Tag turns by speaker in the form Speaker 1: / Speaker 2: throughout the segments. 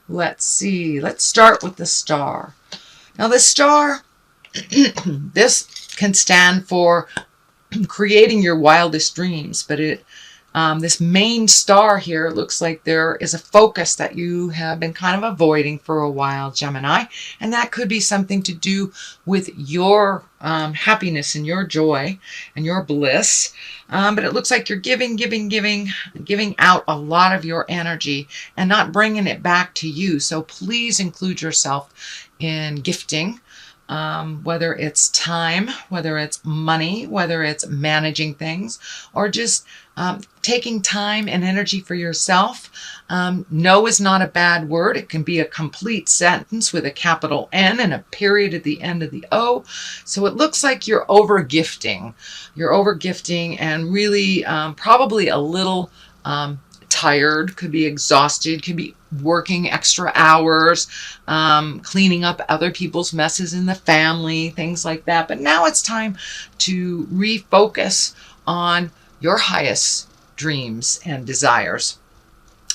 Speaker 1: Let's see. Let's start with the star. Now, the star, this can stand for creating your wildest dreams, but this main star here, it looks like there is a focus that you have been kind of avoiding for a while, Gemini, and that could be something to do with your happiness and your joy and your bliss. But it looks like you're giving out a lot of your energy and not bringing it back to you. So please include yourself in gifting. Whether it's time, whether it's money, whether it's managing things, or just taking time and energy for yourself. No is not a bad word. It can be a complete sentence with a capital N and a period at the end of the O. So it looks like you're over gifting. You're over gifting and really probably a little tired, could be exhausted, could be working extra hours, cleaning up other people's messes in the family, things like that. But now it's time to refocus on your highest dreams and desires.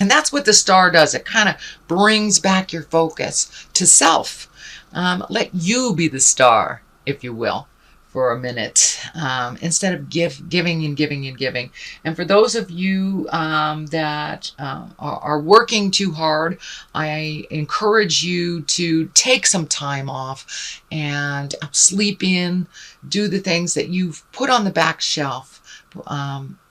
Speaker 1: And that's what the star does. It kind of brings back your focus to self. Let you be the star, if you will, for a minute, instead of giving and giving and giving. And for those of you that are working too hard, I encourage you to take some time off and sleep in, do the things that you've put on the back shelf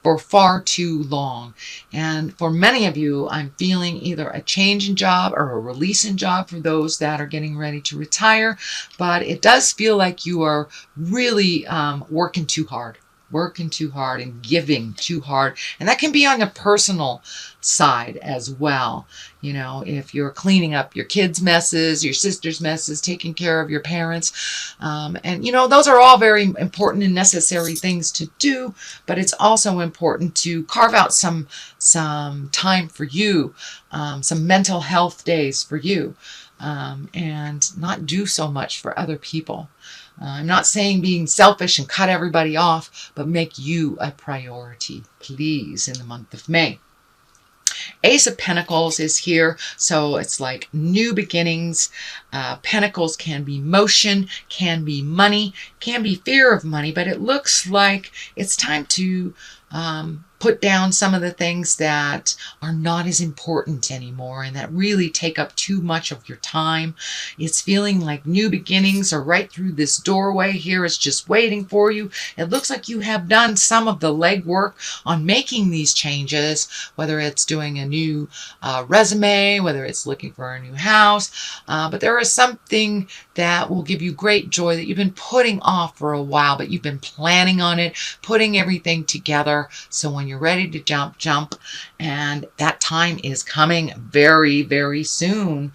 Speaker 1: for far too long. And for many of you, I'm feeling either a change in job or a release in job for those that are getting ready to retire. But it does feel like you are really working too hard and giving too hard. And that can be on a personal side as well. You know, if you're cleaning up your kids' messes, your sister's messes, taking care of your parents. And, you know, those are all very important and necessary things to do. But it's also important to carve out some time for you, some mental health days for you, and not do so much for other people. I'm not saying being selfish and cut everybody off, but make you a priority, please, in the month of May. Ace of Pentacles is here, so it's like new beginnings. Pentacles can be motion, can be money, can be fear of money, but it looks like it's time to put down some of the things that are not as important anymore and that really take up too much of your time. It's feeling like new beginnings are right through this doorway here. It's just waiting for you. It looks like you have done some of the legwork on making these changes, whether it's doing a new resume, whether it's looking for a new house. But there is something that will give you great joy that you've been putting off for a while, but you've been planning on it, putting everything together. So when you're ready to jump, and that time is coming very, very soon.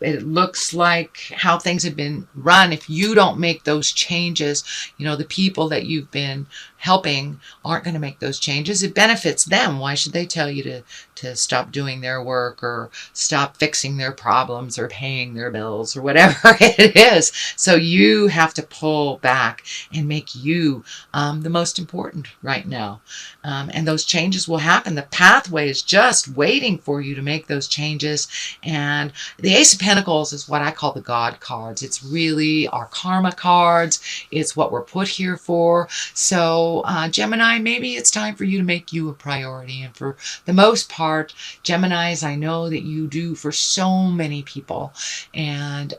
Speaker 1: It looks like how things have been run. If you don't make those changes, you know, the people that you've been helping aren't going to make those changes. It benefits them. Why should they tell you to stop doing their work or stop fixing their problems or paying their bills or whatever it is? So you have to pull back and make you the most important right now. And those changes will happen. The pathway is just waiting for you to make those changes. And the Ace of Pentacles is what I call the God cards. It's really our karma cards. It's what we're put here for. So Gemini, maybe it's time for you to make you a priority. And for the most part, Geminis, I know that you do for so many people. And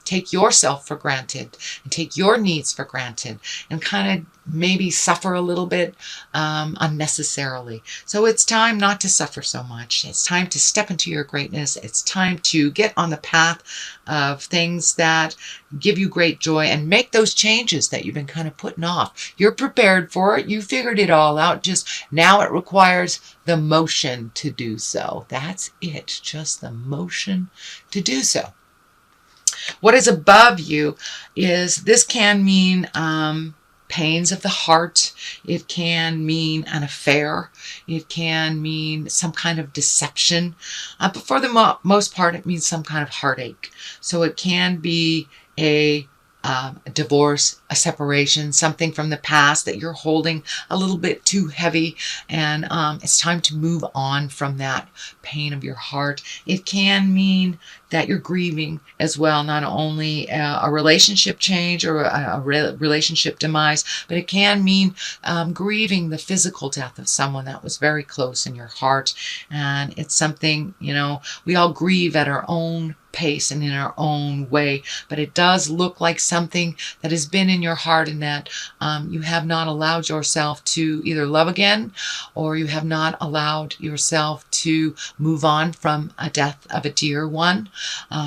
Speaker 1: take yourself for granted and take your needs for granted and kind of maybe suffer a little bit unnecessarily. So it's time not to suffer so much. It's time to step into your greatness. It's time to get on the path of things that give you great joy and make those changes that you've been kind of putting off. You're prepared for it. You figured it all out. Just now it requires the motion to do so. That's it. Just the motion to do so. What is above you is this can mean pains of the heart. It can mean an affair. It can mean some kind of deception. But for the most part, it means some kind of heartache. So it can be a a divorce, a separation, something from the past that you're holding a little bit too heavy, and it's time to move on from that pain of your heart. It can mean that you're grieving as well, not only a relationship change or a relationship demise, but it can mean grieving the physical death of someone that was very close in your heart. And it's something, you know, we all grieve at our own pace and in our own way, but it does look like something that has been in your heart, and that you have not allowed yourself to either love again, or you have not allowed yourself to move on from a death of a dear one.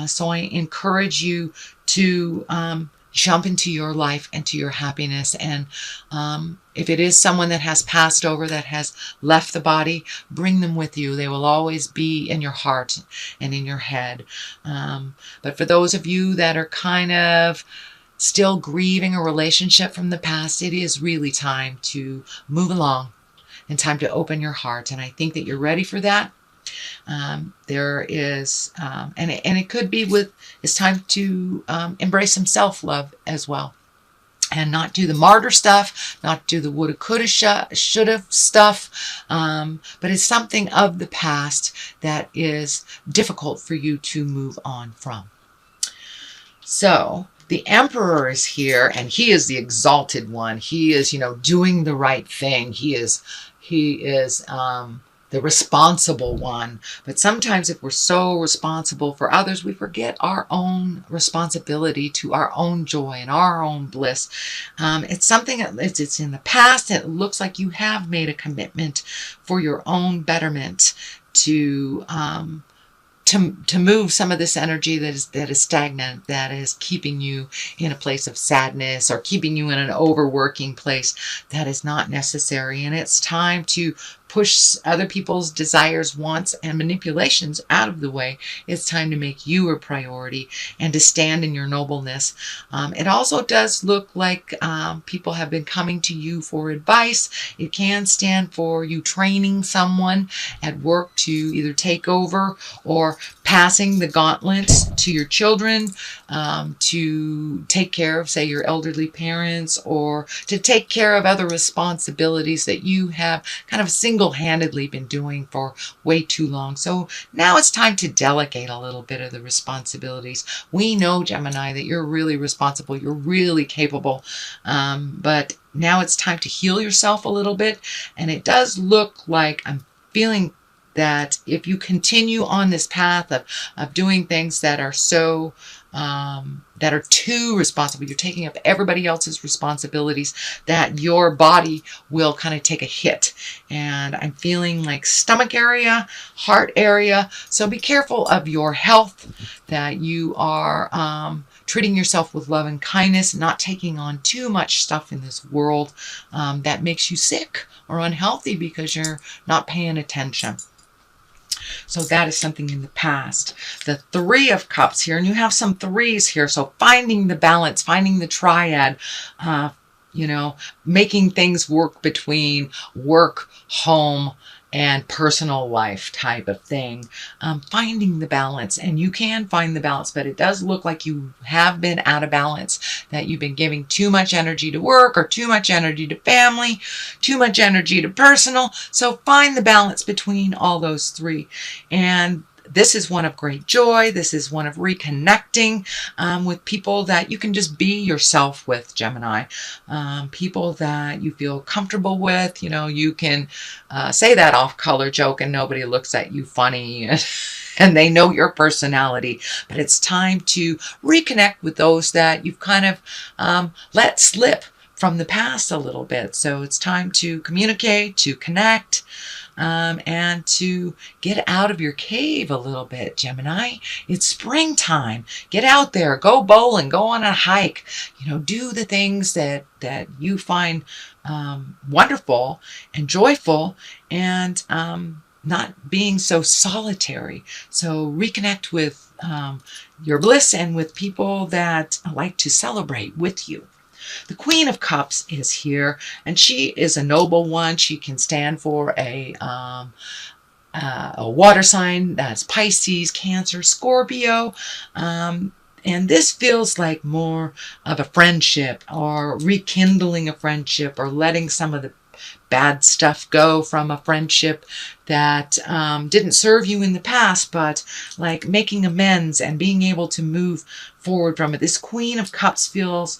Speaker 1: So I encourage you to jump into your life and to your happiness. And if it is someone that has passed over, that has left the body, bring them with you. They will always be in your heart and in your head. But for those of you that are kind of still grieving a relationship from the past, it is really time to move along and time to open your heart. And I think that you're ready for that. There is, and it could be it's time to embrace some self-love as well, and not do the martyr stuff, not do the woulda, coulda, shoulda stuff, but it's something of the past that is difficult for you to move on from. So the Emperor is here, and he is the exalted one. He is, you know, doing the right thing. He is the responsible one. But sometimes if we're so responsible for others, we forget our own responsibility to our own joy and our own bliss. It's something it's in the past, and it looks like you have made a commitment for your own betterment to move some of this energy that is stagnant, that is keeping you in a place of sadness, or keeping you in an overworking place that is not necessary. And it's time to push other people's desires, wants, and manipulations out of the way. It's time to make you a priority and to stand in your nobleness. It also does look like people have been coming to you for advice. It can stand for you training someone at work to either take over, or passing the gauntlet to your children, to take care of, say, your elderly parents, or to take care of other responsibilities that you have kind of single-handedly been doing for way too long. So now it's time to delegate a little bit of the responsibilities. We know, Gemini, that you're really responsible, you're really capable, but now it's time to heal yourself a little bit. And it does look like I'm feeling that if you continue on this path of doing things that are so that are too responsible, you're taking up everybody else's responsibilities, that your body will kind of take a hit. And I'm feeling like stomach area, heart area. So be careful of your health, that you are treating yourself with love and kindness, not taking on too much stuff in this world that makes you sick or unhealthy because you're not paying attention. So that is something in the past. The Three of Cups here, and you have some threes here. So finding the balance, finding the triad, you know, making things work between work, home, and personal life type of thing. Finding the balance, and you can find the balance, but it does look like you have been out of balance, that you've been giving too much energy to work, or too much energy to family, too much energy to personal. So find the balance between all those three. And this is one of great joy. This is one of reconnecting with people that you can just be yourself with, Gemini. People that you feel comfortable with. You know, you can say that off-color joke and nobody looks at you funny and they know your personality. But it's time to reconnect with those that you've kind of let slip from the past a little bit. So it's time to communicate, to connect, and to get out of your cave a little bit, Gemini. It's springtime. Get out there, go bowling, go on a hike, you know, do the things that you find wonderful and joyful, and not being so solitary. So reconnect with your bliss and with people that like to celebrate with you. The Queen of Cups is here, and she is a noble one. She can stand for a water sign. That's Pisces, Cancer, Scorpio. And this feels like more of a friendship, or rekindling a friendship, or letting some of the bad stuff go from a friendship that didn't serve you in the past, but like making amends and being able to move forward from it. This Queen of Cups feels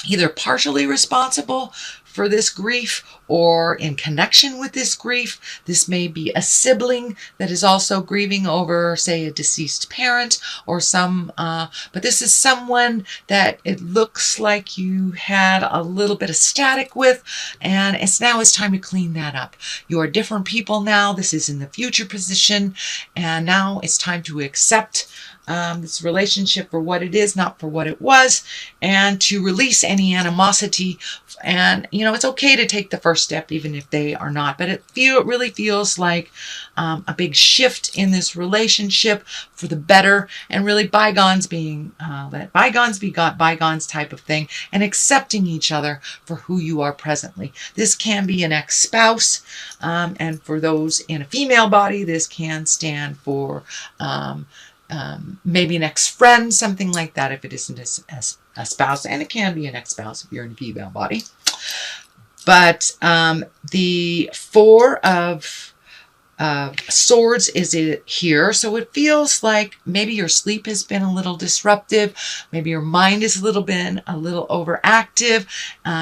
Speaker 1: either partially responsible for this grief or in connection with this grief. This may be a sibling that is also grieving over, say, a deceased parent or but this is someone that it looks like you had a little bit of static with, and now it's time to clean that up. You are different people now. This is in the future position, and now it's time to accept this relationship for what it is, not for what it was, and to release any animosity. And, you know, it's okay to take the first step, even if they are not. But it really feels like a big shift in this relationship for the better, and really bygones being, let bygones be bygones type of thing, and accepting each other for who you are presently. This can be an ex-spouse, and for those in a female body, this can stand for maybe an ex-friend, something like that, if it isn't a spouse, and it can be an ex-spouse if you're in a female body. But the Four of Swords is it here, so it feels like maybe your sleep has been a little disruptive, maybe your mind is a little overactive,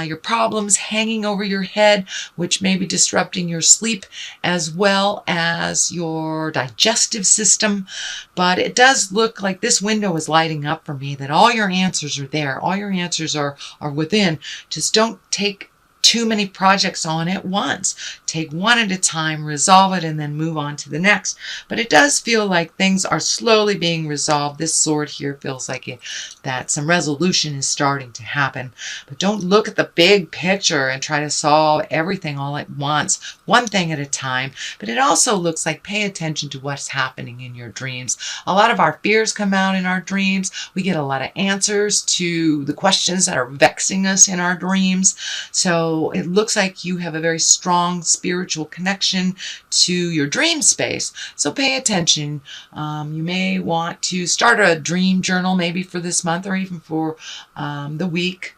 Speaker 1: your problems hanging over your head, which may be disrupting your sleep as well as your digestive system. But it does look like this window is lighting up for me, that all your answers are there, all your answers are within. Just don't take too many projects on at once. Take one at a time, resolve it, and then move on to the next. But it does feel like things are slowly being resolved. This sword here feels like that some resolution is starting to happen. But don't look at the big picture and try to solve everything all at once, one thing at a time. But it also looks like pay attention to what's happening in your dreams. A lot of our fears come out in our dreams. We get a lot of answers to the questions that are vexing us in our dreams. So it looks like you have a very strong spiritual connection to your dream space. So pay attention. You may want to start a dream journal maybe for this month, or even for the week.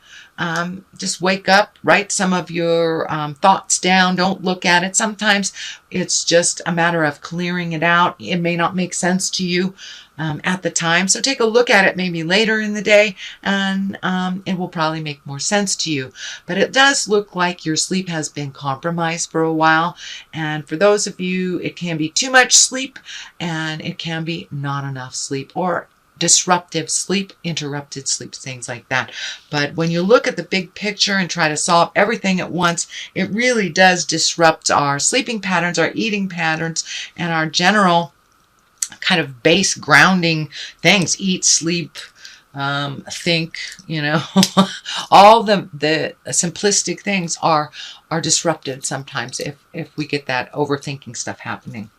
Speaker 1: Just wake up, write some of your thoughts down. Don't look at it. Sometimes it's just a matter of clearing it out. It may not make sense to you at the time. So take a look at it maybe later in the day, and it will probably make more sense to you. But it does look like your sleep has been compromised for a while. And for those of you, it can be too much sleep, and it can be not enough sleep, or disruptive sleep, interrupted sleep, things like that. But when you look at the big picture and try to solve everything at once, it really does disrupt our sleeping patterns, our eating patterns, and our general kind of base grounding things. Eat, sleep, think, you know, all the simplistic things are disrupted sometimes if we get that overthinking stuff happening.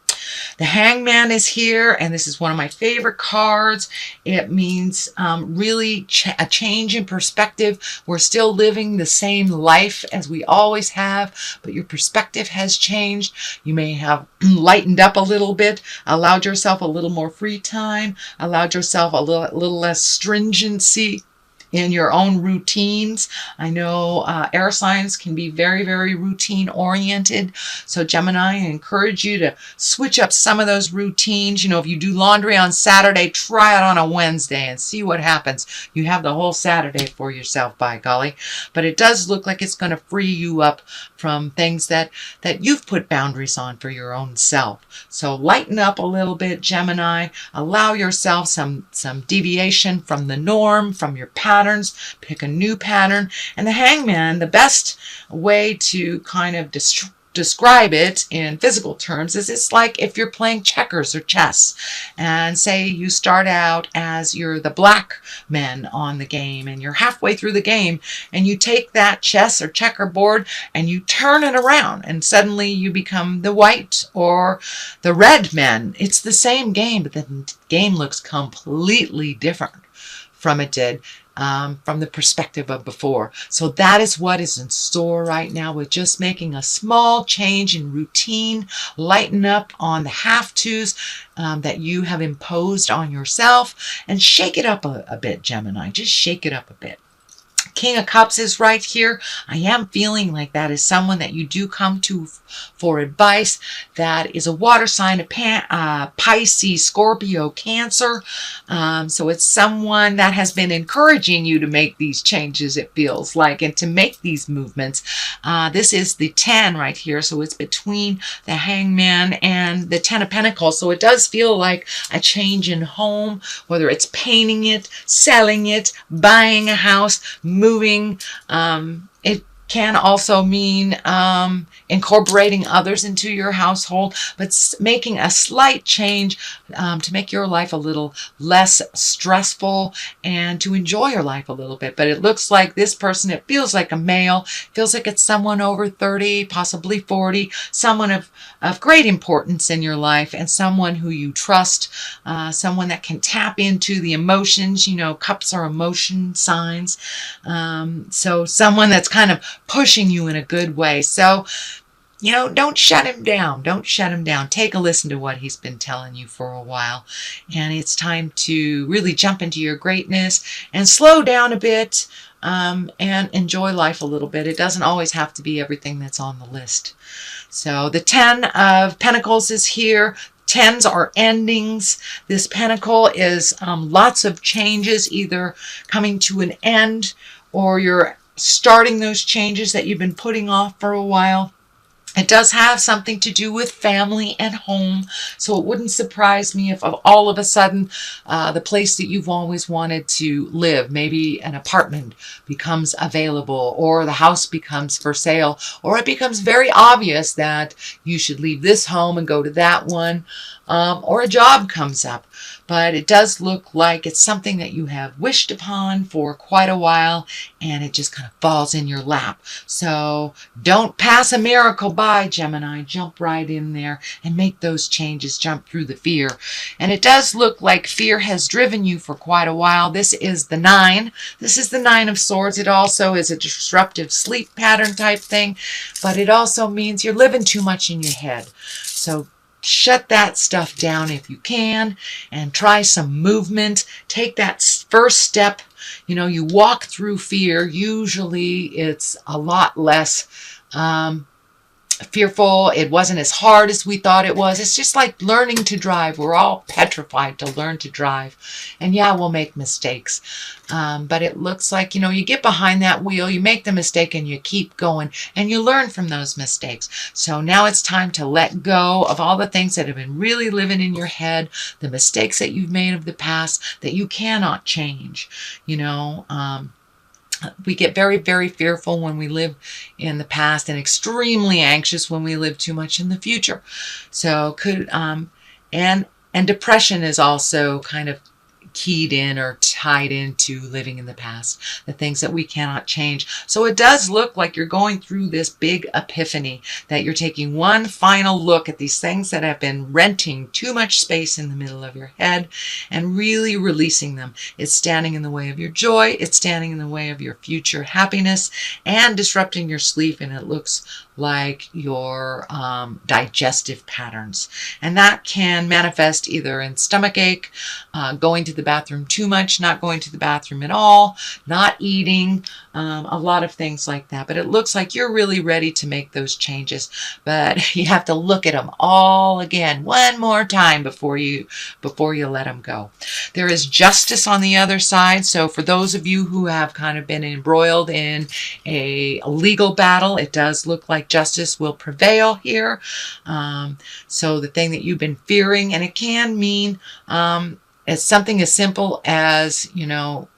Speaker 1: The Hangman is here, and this is one of my favorite cards. It means really a change in perspective. We're still living the same life as we always have, but your perspective has changed. You may have lightened up a little bit, allowed yourself a little more free time, allowed yourself a little less stringency in your own routines. I know air signs can be very, very routine oriented. So Gemini, I encourage you to switch up some of those routines. You know, if you do laundry on Saturday, try it on a Wednesday and see what happens. You have the whole Saturday for yourself, by golly. But it does look like it's going to free you up from things that you've put boundaries on for your own self. So lighten up a little bit, Gemini. Allow yourself some deviation from the norm, from your patterns. Pick a new pattern. And the Hangman, the best way to kind of describe it in physical terms is it's like if you're playing checkers or chess, and say you start out as you're the black man on the game, and you're halfway through the game, and you take that chess or checkerboard and you turn it around, and suddenly you become the white or the red man. It's the same game, but the game looks completely different from it did, from the perspective of before. So that is what is in store right now with just making a small change in routine, lighten up on the have-tos that you have imposed on yourself, and shake it up a bit, Gemini. Just shake it up a bit. King of Cups is right here. I am feeling like that is someone that you do come to for advice. That is a water sign, a Pisces, Scorpio, Cancer. So it's someone that has been encouraging you to make these changes, it feels like, and to make these movements. This is the 10 right here. So it's between the Hangman and the 10 of Pentacles. So it does feel like a change in home, whether it's painting it, selling it, buying a house, moving. It can also mean incorporating others into your household, but making a slight change to make your life a little less stressful and to enjoy your life a little bit. But it looks like this person, it feels like a male, feels like it's someone over 30, possibly 40, someone of great importance in your life and someone who you trust, someone that can tap into the emotions. You know, cups are emotion signs. So someone that's kind of pushing you in a good way. So, you know, don't shut him down. Don't shut him down. Take a listen to what he's been telling you for a while. And it's time to really jump into your greatness and slow down a bit and enjoy life a little bit. It doesn't always have to be everything that's on the list. So the 10 of Pentacles is here. 10s are endings. This pentacle is lots of changes, either coming to an end or you're starting those changes that you've been putting off for a while. It does have something to do with family and home, so it wouldn't surprise me if all of a sudden the place that you've always wanted to live, maybe an apartment, becomes available, or the house becomes for sale, or it becomes very obvious that you should leave this home and go to that one, or a job comes up. But it does look like it's something that you have wished upon for quite a while, and it just kind of falls in your lap. So don't pass a miracle by, Gemini. Jump right in there and make those changes. Jump through the fear. And it does look like fear has driven you for quite a while. This is the 9. This is the 9 of Swords. It also is a disruptive sleep pattern type thing, but it also means you're living too much in your head. So shut that stuff down if you can and try some movement. Take that first step. You know, you walk through fear. Usually it's a lot less fearful. It wasn't as hard as we thought it was. It's just like learning to drive. We're all petrified to learn to drive. And yeah, we'll make mistakes. But it looks like, you know, you get behind that wheel, you make the mistake and you keep going and you learn from those mistakes. So now it's time to let go of all the things that have been really living in your head, the mistakes that you've made of the past that you cannot change. You know, we get very, very fearful when we live in the past and extremely anxious when we live too much in the future. So and depression is also kind of keyed in or tied into living in the past, the things that we cannot change. So it does look like you're going through this big epiphany, that you're taking one final look at these things that have been renting too much space in the middle of your head and really releasing them. It's standing in the way of your joy. It's standing in the way of your future happiness and disrupting your sleep. And it looks like your digestive patterns. And that can manifest either in stomach ache, going to the bathroom too much, not going to the bathroom at all, not eating, a lot of things like that. But it looks like you're really ready to make those changes. But you have to look at them all again one more time before you let them go. There is justice on the other side. So for those of you who have kind of been embroiled in a legal battle, it does look like justice will prevail here. So the thing that you've been fearing, and it can mean it's something as simple as, you know,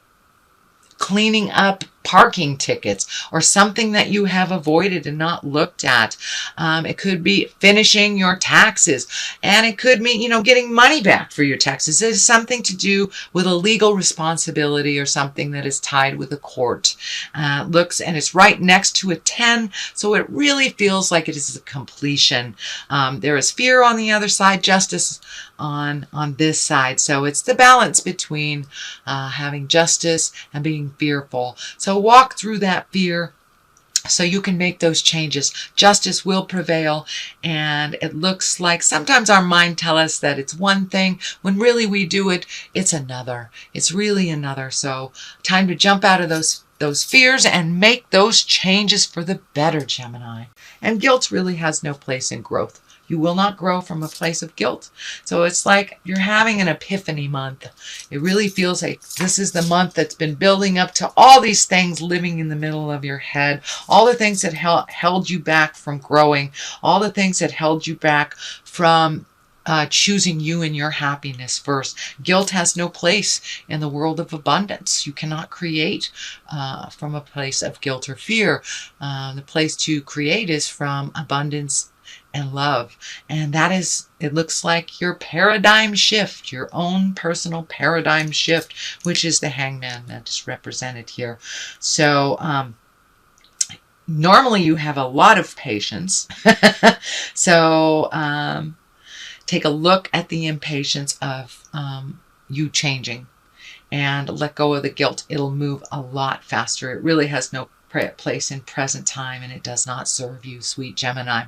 Speaker 1: cleaning up parking tickets or something that you have avoided and not looked at. It could be finishing your taxes, and it could mean, getting money back for your taxes. It is something to do with a legal responsibility or something that is tied with a court. Looks, and it's right next to a 10, so it really feels like it is a completion. There is fear on the other side, justice on this side. So it's the balance between having justice and being fearful. So walk through that fear so you can make those changes. Justice will prevail, and it looks like sometimes our mind tells us that it's one thing when really we do it, it's another. It's really another. So time to jump out of those fears and make those changes for the better, Gemini. And guilt really has no place in growth. You will not grow from a place of guilt. So it's like you're having an epiphany month. It really feels like this is the month that's been building up to all these things living in the middle of your head, all the things that held you back from growing, all the things that held you back from choosing you and your happiness first. Guilt has no place in the world of abundance. You cannot create from a place of guilt or fear. The place to create is from abundance and love. And that is, it looks like your paradigm shift, your own personal paradigm shift, which is the Hangman that is represented here. So normally you have a lot of patience. So take a look at the impatience of you changing and let go of the guilt. It'll move a lot faster. It really has no place in present time, and it does not serve you, sweet Gemini.